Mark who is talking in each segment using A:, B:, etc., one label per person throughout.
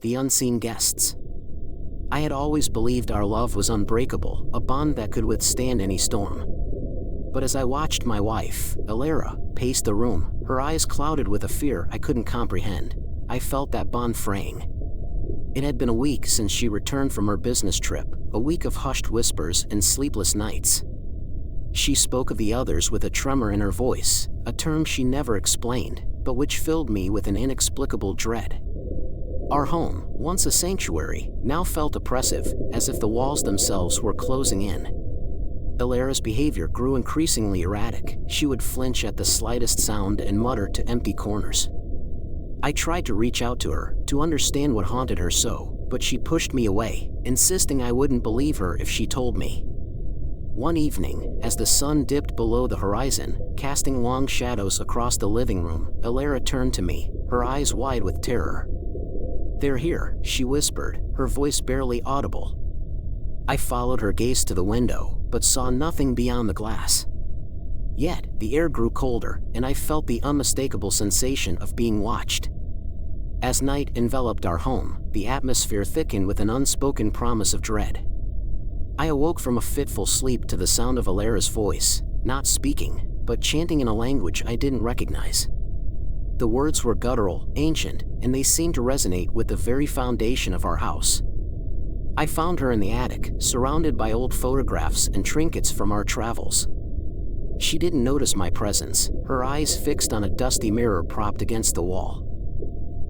A: the unseen guests. I had always believed our love was unbreakable, a bond that could withstand any storm. But as I watched my wife, Alara, pace the room, her eyes clouded with a fear I couldn't comprehend, I felt that bond fraying. It had been a week since she returned from her business trip, a week of hushed whispers and sleepless nights. She spoke of the others with a tremor in her voice, a term she never explained, but which filled me with an inexplicable dread. Our home, once a sanctuary, now felt oppressive, as if the walls themselves were closing in. Alara's behavior grew increasingly erratic. She would flinch at the slightest sound and mutter to empty corners. I tried to reach out to her, to understand what haunted her so, but she pushed me away, insisting I wouldn't believe her if she told me. One evening, as the sun dipped below the horizon, casting long shadows across the living room, Alara turned to me, her eyes wide with terror. "They're here," she whispered, her voice barely audible. I followed her gaze to the window, but saw nothing beyond the glass. Yet, the air grew colder, and I felt the unmistakable sensation of being watched. As night enveloped our home, the atmosphere thickened with an unspoken promise of dread. I awoke from a fitful sleep to the sound of Alara's voice, not speaking, but chanting in a language I didn't recognize. The words were guttural, ancient, and they seemed to resonate with the very foundation of our house. I found her in the attic, surrounded by old photographs and trinkets from our travels. She didn't notice my presence, her eyes fixed on a dusty mirror propped against the wall.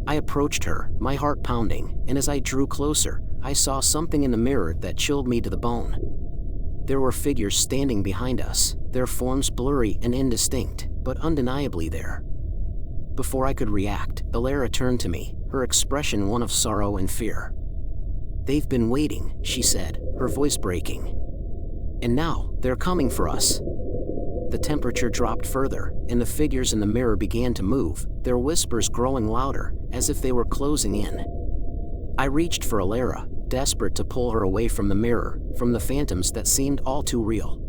A: I approached her, my heart pounding, and as I drew closer, I saw something in the mirror that chilled me to the bone. There were figures standing behind us, their forms blurry and indistinct, but undeniably there. Before I could react, Alara turned to me, her expression one of sorrow and fear. "They've been waiting," she said, her voice breaking. "And now, they're coming for us." The temperature dropped further, and the figures in the mirror began to move, their whispers growing louder, as if they were closing in. I reached for Alara, desperate to pull her away from the mirror, from the phantoms that seemed all too real.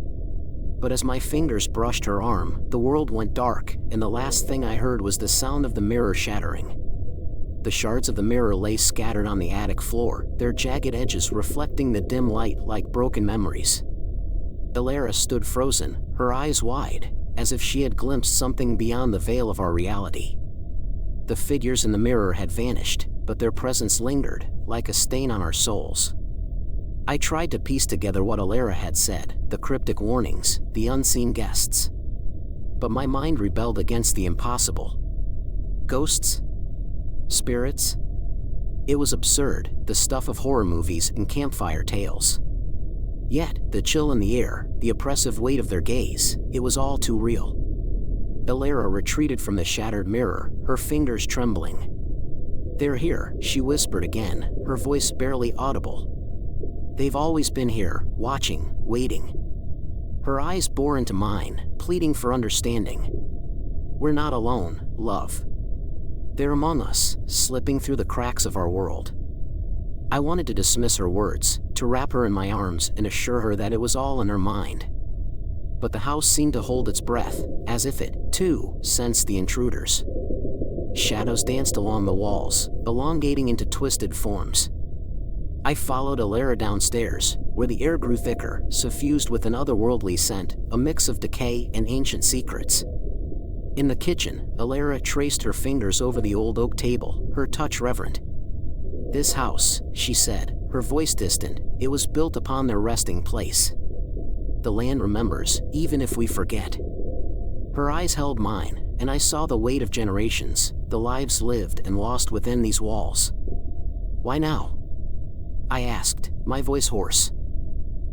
A: But as my fingers brushed her arm, the world went dark, and the last thing I heard was the sound of the mirror shattering. The shards of the mirror lay scattered on the attic floor, their jagged edges reflecting the dim light like broken memories. Alara stood frozen, her eyes wide, as if she had glimpsed something beyond the veil of our reality. The figures in the mirror had vanished, but their presence lingered, like a stain on our souls. I tried to piece together what Alara had said, the cryptic warnings, the unseen guests. But my mind rebelled against the impossible. Ghosts? Spirits? It was absurd, the stuff of horror movies and campfire tales. Yet, the chill in the air, the oppressive weight of their gaze, it was all too real. Alara retreated from the shattered mirror, her fingers trembling. "They're here," she whispered again, her voice barely audible. "They've always been here, watching, waiting." Her eyes bore into mine, pleading for understanding. "We're not alone, love. They're among us, slipping through the cracks of our world." I wanted to dismiss her words, to wrap her in my arms and assure her that it was all in her mind. But the house seemed to hold its breath, as if it, too, sensed the intruders. Shadows danced along the walls, elongating into twisted forms. I followed Alara downstairs, where the air grew thicker, suffused with an otherworldly scent, a mix of decay and ancient secrets. In the kitchen, Alara traced her fingers over the old oak table, her touch reverent. "This house," she said, her voice distant, "it was built upon their resting place. The land remembers, even if we forget." Her eyes held mine, and I saw the weight of generations, the lives lived and lost within these walls. "Why now?" I asked, my voice hoarse.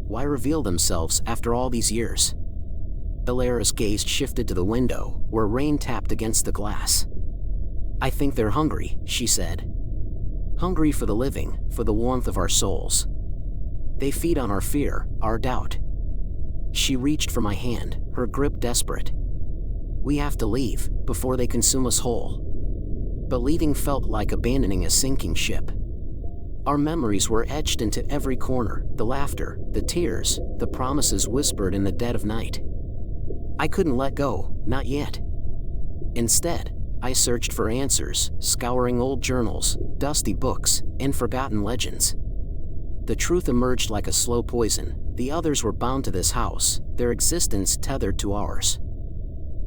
A: "Why reveal themselves after all these years?" Alara's gaze shifted to the window, where rain tapped against the glass. "I think they're hungry," she said. "Hungry for the living, for the warmth of our souls. They feed on our fear, our doubt." She reached for my hand, her grip desperate. "We have to leave, before they consume us whole." But leaving felt like abandoning a sinking ship. Our memories were etched into every corner, the laughter, the tears, the promises whispered in the dead of night. I couldn't let go, not yet. Instead, I searched for answers, scouring old journals, dusty books, and forgotten legends. The truth emerged like a slow poison. The others were bound to this house, their existence tethered to ours.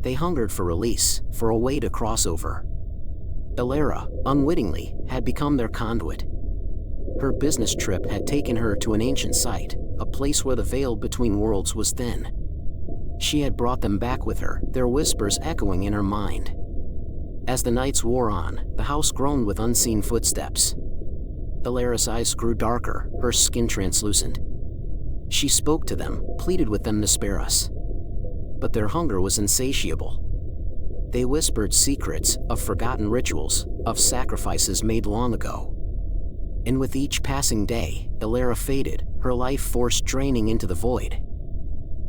A: They hungered for release, for a way to cross over. Ilera, unwittingly, had become their conduit. Her business trip had taken her to an ancient site, a place where the veil between worlds was thin. She had brought them back with her, their whispers echoing in her mind. As the nights wore on, the house groaned with unseen footsteps. Ilera's eyes grew darker, her skin translucent. She spoke to them, pleaded with them to spare us. But their hunger was insatiable. They whispered secrets of forgotten rituals, of sacrifices made long ago. And with each passing day, Ilera faded, her life force draining into the void.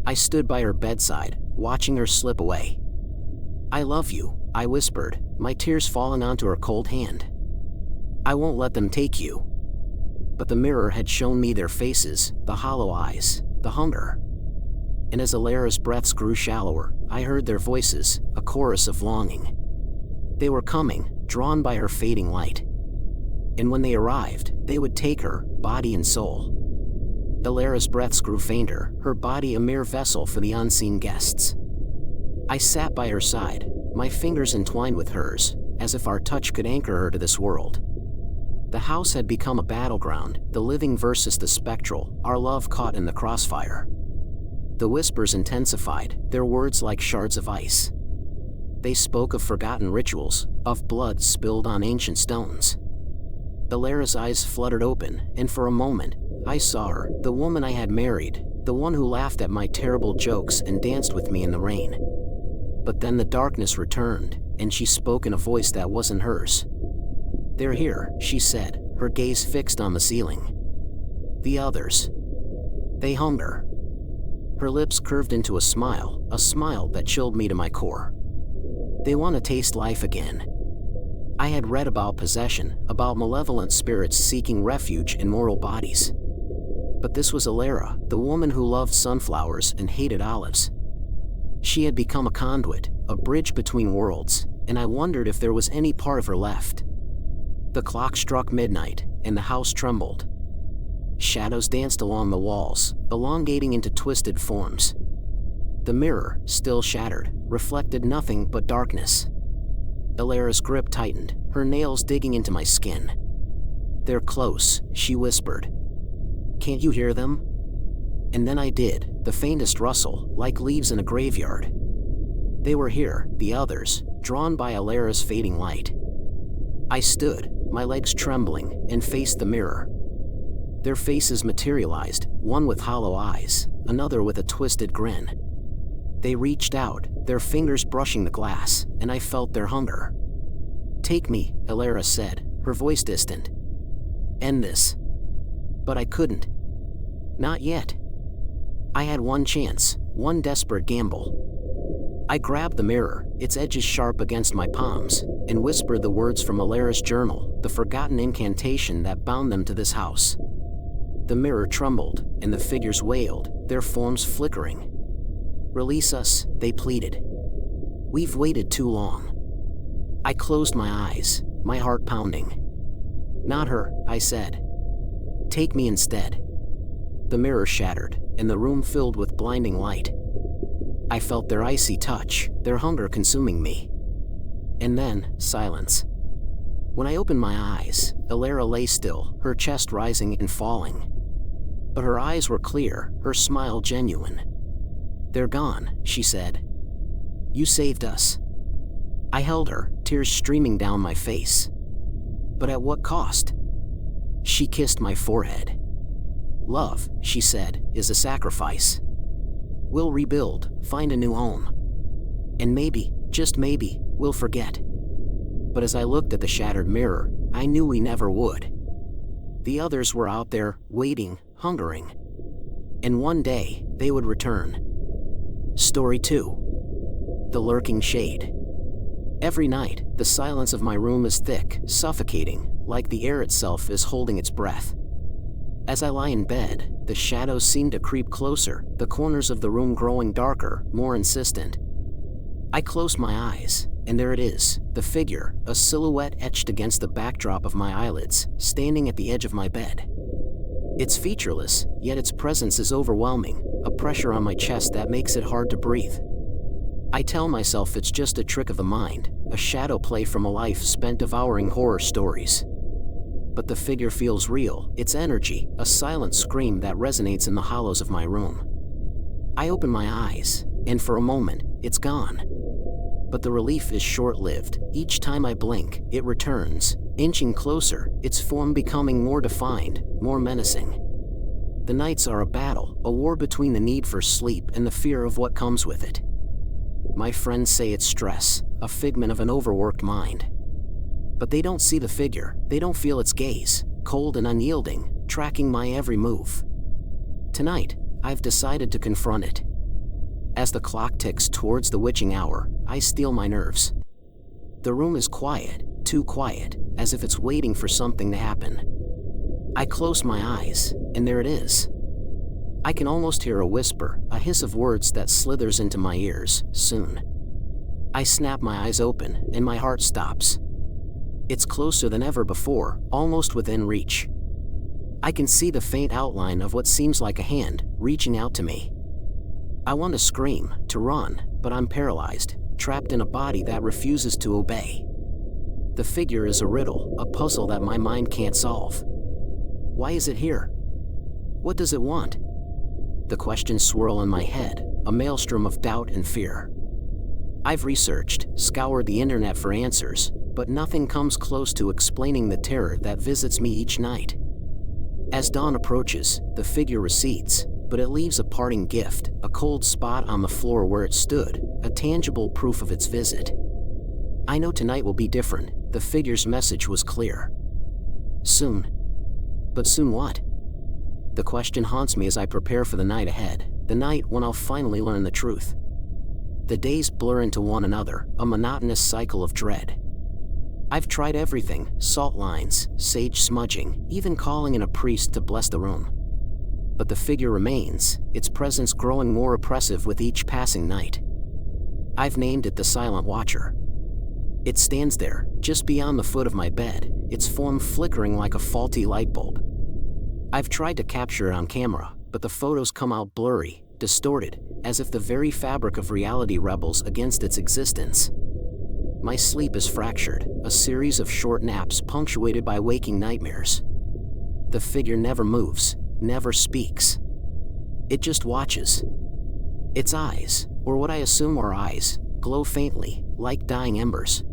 A: I stood by her bedside, watching her slip away. "I love you," I whispered, my tears falling onto her cold hand. "I won't let them take you." But the mirror had shown me their faces, the hollow eyes, the hunger. And as Ilera's breaths grew shallower, I heard their voices, a chorus of longing. They were coming, drawn by her fading light. And when they arrived, they would take her, body and soul. Ilera's breaths grew fainter, her body a mere vessel for the unseen guests. I sat by her side, my fingers entwined with hers, as if our touch could anchor her to this world. The house had become a battleground, the living versus the spectral, our love caught in the crossfire. The whispers intensified, their words like shards of ice. They spoke of forgotten rituals, of blood spilled on ancient stones. Ilera's eyes fluttered open, and for a moment, I saw her, the woman I had married, the one who laughed at my terrible jokes and danced with me in the rain. But then the darkness returned, and she spoke in a voice that wasn't hers. "They're here," she said, her gaze fixed on the ceiling. "The others. They hunger." Her lips curved into a smile that chilled me to my core. "They want to taste life again." I had read about possession, about malevolent spirits seeking refuge in mortal bodies. But this was Ilera, the woman who loved sunflowers and hated olives. She had become a conduit, a bridge between worlds, and I wondered if there was any part of her left. The clock struck midnight, and the house trembled. Shadows danced along the walls, elongating into twisted forms. The mirror, still shattered, reflected nothing but darkness. Ilera's grip tightened, her nails digging into my skin. "They're close," she whispered. "Can't you hear them?" And then I did, the faintest rustle, like leaves in a graveyard. They were here, the others, drawn by Ilera's fading light. I stood, my legs trembling, and faced the mirror. Their faces materialized, one with hollow eyes, another with a twisted grin. They reached out, their fingers brushing the glass, and I felt their hunger. "Take me," Ilera said, her voice distant. "End this." But I couldn't. Not yet. I had one chance, one desperate gamble. I grabbed the mirror, its edges sharp against my palms, and whispered the words from Ilera's journal, the forgotten incantation that bound them to this house. The mirror trembled, and the figures wailed, their forms flickering. "Release us," they pleaded. "We've waited too long." I closed my eyes, my heart pounding. "Not her," I said. "Take me instead." The mirror shattered, and the room filled with blinding light. I felt their icy touch, their hunger consuming me. And then, silence. When I opened my eyes, Ilera lay still, her chest rising and falling. But her eyes were clear, her smile genuine. "They're gone," she said. "You saved us." I held her, tears streaming down my face. "But at what cost?" She kissed my forehead. "Love," she said, "is a sacrifice. We'll rebuild, find a new home. And maybe, just maybe, we'll forget." But as I looked at the shattered mirror, I knew we never would. The others were out there, waiting, hungering. And one day, they would return. Story 2. The Lurking Shade. Every night, the silence of my room is thick, suffocating, like the air itself is holding its breath. As I lie in bed, the shadows seem to creep closer, the corners of the room growing darker, more insistent. I close my eyes, and there it is, the figure, a silhouette etched against the backdrop of my eyelids, standing at the edge of my bed. It's featureless, yet its presence is overwhelming, a pressure on my chest that makes it hard to breathe. I tell myself it's just a trick of the mind, a shadow play from a life spent devouring horror stories. But the figure feels real, its energy, a silent scream that resonates in the hollows of my room. I open my eyes, and for a moment, it's gone. But the relief is short-lived. Each time I blink, it returns, inching closer, its form becoming more defined, more menacing. The nights are a battle, a war between the need for sleep and the fear of what comes with it. My friends say it's stress, a figment of an overworked mind. But they don't see the figure, they don't feel its gaze, cold and unyielding, tracking my every move. Tonight, I've decided to confront it. As the clock ticks towards the witching hour, I steel my nerves. The room is quiet, too quiet, as if it's waiting for something to happen. I close my eyes, and there it is. I can almost hear a whisper, a hiss of words that slithers into my ears, soon. I snap my eyes open, and my heart stops. It's closer than ever before, almost within reach. I can see the faint outline of what seems like a hand, reaching out to me. I want to scream, to run, but I'm paralyzed, trapped in a body that refuses to obey. The figure is a riddle, a puzzle that my mind can't solve. Why is it here? What does it want? The questions swirl in my head, a maelstrom of doubt and fear. I've researched, scoured the internet for answers, but nothing comes close to explaining the terror that visits me each night. As dawn approaches, the figure recedes, but it leaves a parting gift, a cold spot on the floor where it stood, a tangible proof of its visit. I know tonight will be different, the figure's message was clear. Soon. But soon what? The question haunts me as I prepare for the night ahead, the night when I'll finally learn the truth. The days blur into one another, a monotonous cycle of dread. I've tried everything, salt lines, sage smudging, even calling in a priest to bless the room. But the figure remains, its presence growing more oppressive with each passing night. I've named it the Silent Watcher. It stands there, just beyond the foot of my bed, its form flickering like a faulty light bulb. I've tried to capture it on camera, but the photos come out blurry, distorted, as if the very fabric of reality rebels against its existence. My sleep is fractured, a series of short naps punctuated by waking nightmares. The figure never moves, never speaks. It just watches. Its eyes, or what I assume are eyes, glow faintly, like dying embers.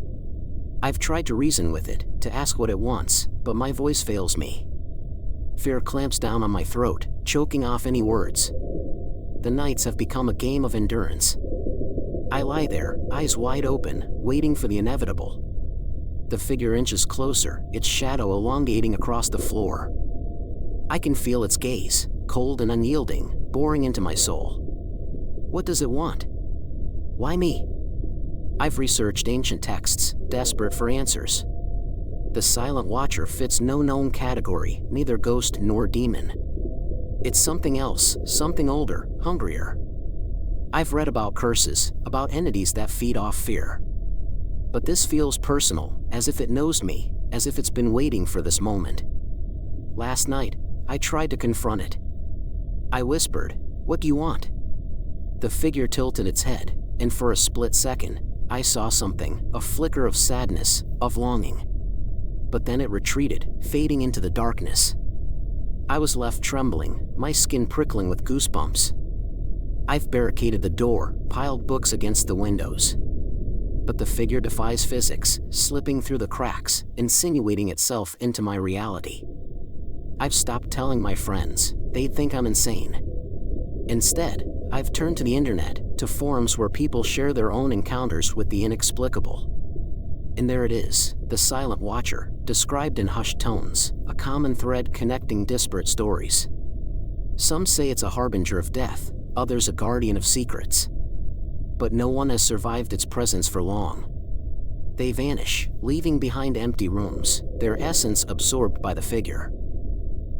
A: I've tried to reason with it, to ask what it wants, but my voice fails me. Fear clamps down on my throat, choking off any words. The nights have become a game of endurance. I lie there, eyes wide open, waiting for the inevitable. The figure inches closer, its shadow elongating across the floor. I can feel its gaze, cold and unyielding, boring into my soul. What does it want? Why me? I've researched ancient texts, desperate for answers. The Silent Watcher fits no known category, neither ghost nor demon. It's something else, something older, hungrier. I've read about curses, about entities that feed off fear. But this feels personal, as if it knows me, as if it's been waiting for this moment. Last night, I tried to confront it. I whispered, "What do you want?" The figure tilted its head, and for a split second, I saw something, a flicker of sadness, of longing. But then it retreated, fading into the darkness. I was left trembling, my skin prickling with goosebumps. I've barricaded the door, piled books against the windows. But the figure defies physics, slipping through the cracks, insinuating itself into my reality. I've stopped telling my friends, they'd think I'm insane. Instead, I've turned to the internet, to forums where people share their own encounters with the inexplicable. And there it is, the Silent Watcher, described in hushed tones, a common thread connecting disparate stories. Some say it's a harbinger of death, others a guardian of secrets. But no one has survived its presence for long. They vanish, leaving behind empty rooms, their essence absorbed by the figure.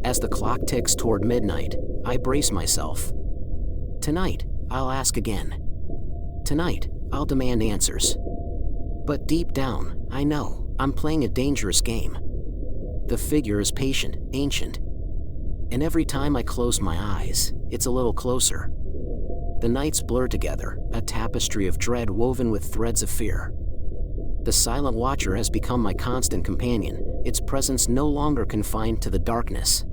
A: As the clock ticks toward midnight, I brace myself. Tonight, I'll ask again. Tonight, I'll demand answers. But deep down, I know, I'm playing a dangerous game. The figure is patient, ancient. And every time I close my eyes, it's a little closer. The nights blur together, a tapestry of dread woven with threads of fear. The silent watcher has become my constant companion, its presence no longer confined to the darkness.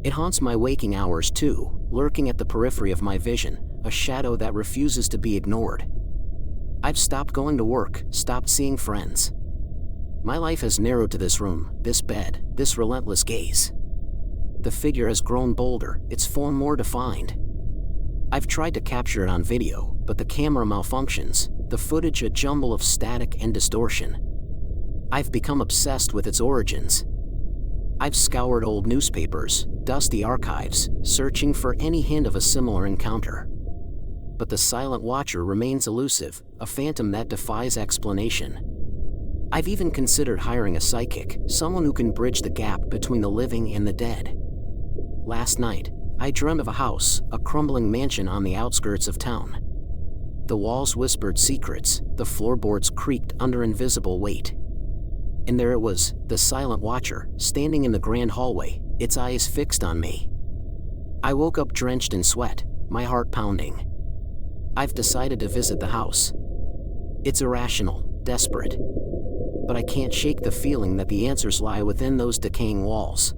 A: It haunts my waking hours too, lurking at the periphery of my vision, a shadow that refuses to be ignored. I've stopped going to work, stopped seeing friends. My life has narrowed to this room, this bed, this relentless gaze. The figure has grown bolder, its form more defined. I've tried to capture it on video, but the camera malfunctions, the footage a jumble of static and distortion. I've become obsessed with its origins. I've scoured old newspapers, dusty archives, searching for any hint of a similar encounter. But the silent watcher remains elusive, a phantom that defies explanation. I've even considered hiring a psychic, someone who can bridge the gap between the living and the dead. Last night, I dreamt of a house, a crumbling mansion on the outskirts of town. The walls whispered secrets, the floorboards creaked under invisible weight. And there it was, the silent watcher, standing in the grand hallway, its eyes fixed on me. I woke up drenched in sweat, my heart pounding. I've decided to visit the house. It's irrational, desperate. But I can't shake the feeling that the answers lie within those decaying walls.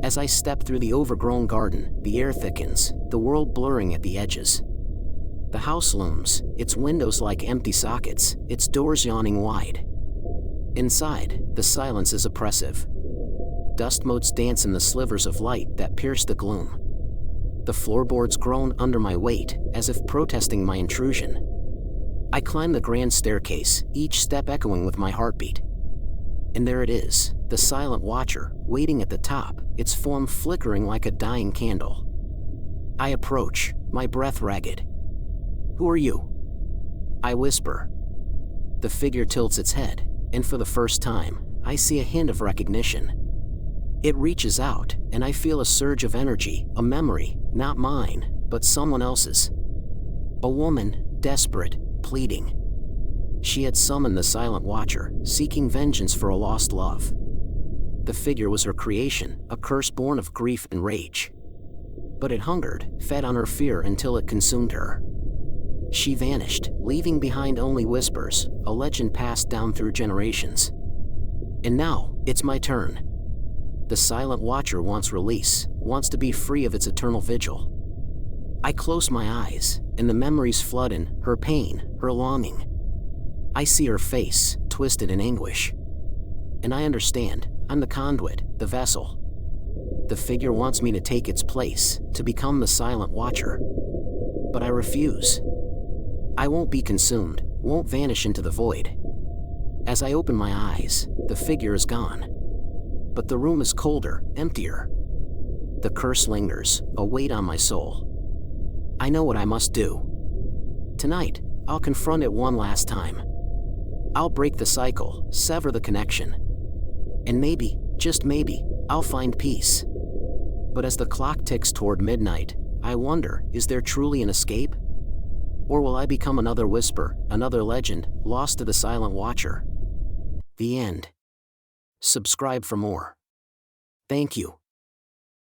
A: As I step through the overgrown garden, the air thickens, the world blurring at the edges. The house looms, its windows like empty sockets, its doors yawning wide. Inside, the silence is oppressive. Dust motes dance in the slivers of light that pierce the gloom. The floorboards groan under my weight, as if protesting my intrusion. I climb the grand staircase, each step echoing with my heartbeat. And there it is, the silent watcher, waiting at the top, its form flickering like a dying candle. I approach, my breath ragged. "Who are you?" I whisper. The figure tilts its head, and for the first time, I see a hint of recognition. It reaches out, and I feel a surge of energy, a memory, not mine, but someone else's. A woman, desperate, pleading. She had summoned the silent watcher, seeking vengeance for a lost love. The figure was her creation, a curse born of grief and rage. But it hungered, fed on her fear until it consumed her. She vanished, leaving behind only whispers, a legend passed down through generations. And now, it's my turn. The silent watcher wants release, wants to be free of its eternal vigil. I close my eyes, and the memories flood in, her pain, her longing. I see her face, twisted in anguish. And I understand, I'm the conduit, the vessel. The figure wants me to take its place, to become the silent watcher. But I refuse. I won't be consumed, won't vanish into the void. As I open my eyes, the figure is gone. But the room is colder, emptier. The curse lingers, a weight on my soul. I know what I must do. Tonight, I'll confront it one last time. I'll break the cycle, sever the connection. And maybe, just maybe, I'll find peace. But as the clock ticks toward midnight, I wonder, is there truly an escape? Or will I become another whisper, another legend, lost to the silent watcher? The end. Subscribe for more. Thank you.